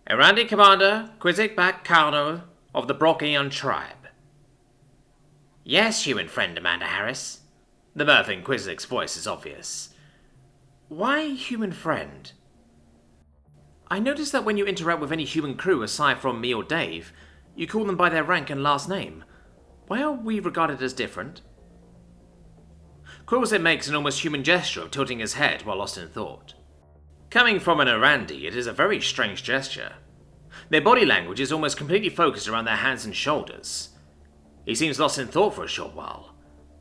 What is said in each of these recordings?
Erandi Commander Quizzic Carno of the Brockian tribe. Yes, human friend Amanda Harris. The mirth in Quizzic's voice is obvious. Why human friend? I noticed that when you interact with any human crew aside from me or Dave, you call them by their rank and last name. Why are we regarded as different? Quillset makes an almost human gesture of tilting his head while lost in thought. Coming from an Erandi, it is a very strange gesture. Their body language is almost completely focused around their hands and shoulders. He seems lost in thought for a short while.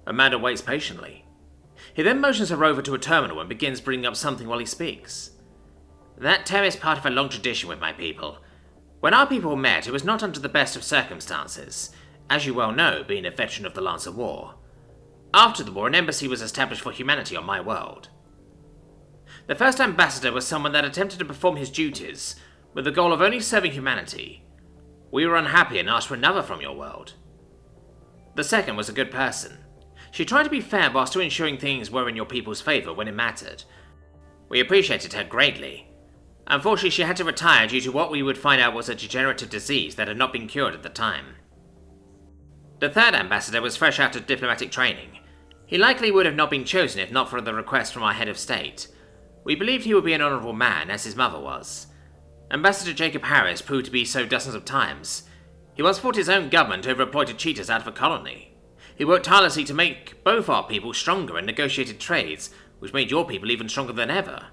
Amanda waits patiently. He then motions her over to a terminal and begins bringing up something while he speaks. That term is part of a long tradition with my people. When our people met, it was not under the best of circumstances, as you well know, being a veteran of the Lancer War. After the war, an embassy was established for humanity on my world. The first ambassador was someone that attempted to perform his duties with the goal of only serving humanity. We were unhappy and asked for another from your world. The second was a good person. She tried to be fair while still ensuring things were in your people's favour when it mattered. We appreciated her greatly. Unfortunately, she had to retire due to what we would find out was a degenerative disease that had not been cured at the time. The third ambassador was fresh out of diplomatic training. He likely would have not been chosen if not for the request from our head of state. We believed he would be an honourable man, as his mother was. Ambassador Jacob Harris proved to be so dozens of times. He once fought his own government over appointed cheaters out of a colony. He worked tirelessly to make both our people stronger and negotiated trades, which made your people even stronger than ever.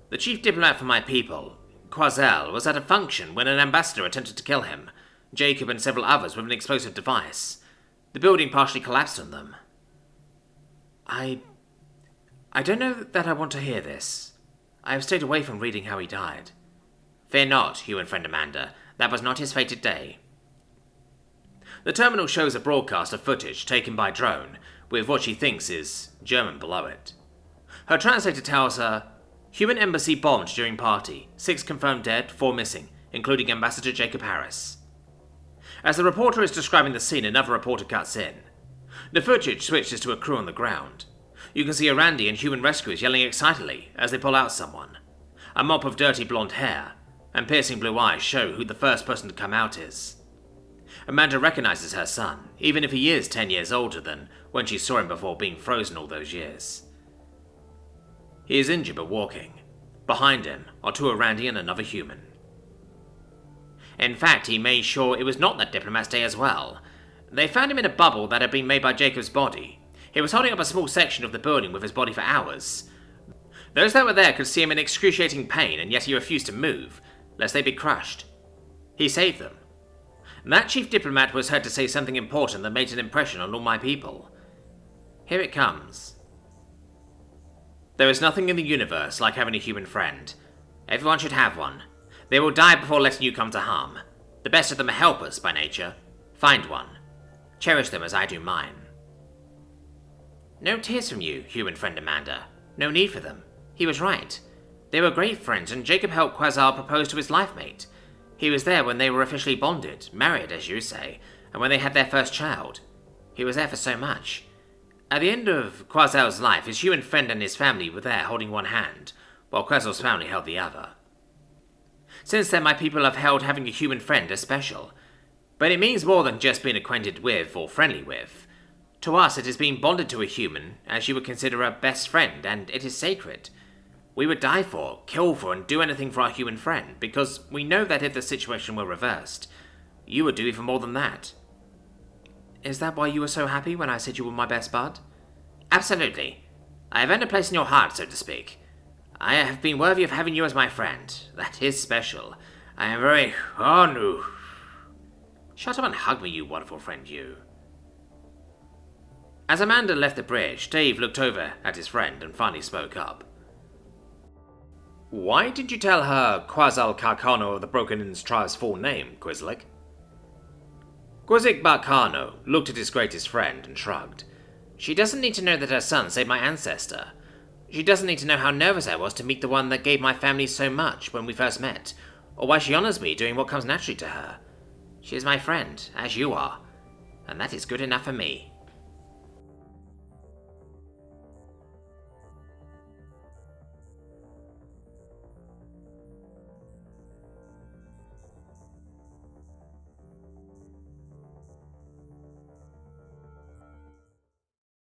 The chief diplomat for my people, Quazel, was at a function when an ambassador attempted to kill him, Jacob and several others with an explosive device. The building partially collapsed on them. I don't know that I want to hear this. I have stayed away from reading how he died. Fear not, human friend Amanda. That was not his fated day. The terminal shows a broadcast of footage taken by drone, with what she thinks is German below it. Her translator tells her, Human embassy bombed during party. 6 confirmed dead, 4 missing, including Ambassador Jacob Harris. As the reporter is describing the scene, another reporter cuts in. The footage switches to a crew on the ground. You can see Erandi and human rescuers yelling excitedly as they pull out someone. A mop of dirty blonde hair and piercing blue eyes show who the first person to come out is. Amanda recognizes her son, even if he is 10 years older than when she saw him before being frozen all those years. He is injured but walking. Behind him are 2 Erandi and another human. In fact, he made sure it was not that diplomat's day as well. They found him in a bubble that had been made by Jacob's body. He was holding up a small section of the building with his body for hours. Those that were there could see him in excruciating pain, and yet he refused to move, lest they be crushed. He saved them. That chief diplomat was heard to say something important that made an impression on all my people. Here it comes. There is nothing in the universe like having a human friend. Everyone should have one. They will die before letting you come to harm. The best of them are helpers by nature. Find one. Cherish them as I do mine. No tears from you, human friend Amanda. No need for them. He was right. They were great friends, and Jacob helped Quasar propose to his life mate. He was there when they were officially bonded, married as you say, and when they had their first child. He was there for so much. At the end of Quasar's life, his human friend and his family were there holding one hand, while Quasar's family held the other. Since then, my people have held having a human friend as special. But it means more than just being acquainted with or friendly with. To us, it is being bonded to a human, as you would consider a best friend, and it is sacred. We would die for, kill for, and do anything for our human friend, because we know that if the situation were reversed, you would do even more than that. Is that why you were so happy when I said you were my best bud? Absolutely. I have earned a place in your heart, so to speak. I have been worthy of having you as my friend. That is special. I am very... Oh no. Shut up and hug me, you wonderful friend, you. As Amanda left the bridge, Dave looked over at his friend and finally spoke up. Why did you tell her Quasal Carcano of the Broken Inn's tribe's full name, Quizlic? Quizzic Barcano looked at his greatest friend and shrugged. She doesn't need to know that her son saved my ancestor. She doesn't need to know how nervous I was to meet the one that gave my family so much when we first met, or why she honors me doing what comes naturally to her. She is my friend, as you are, and that is good enough for me.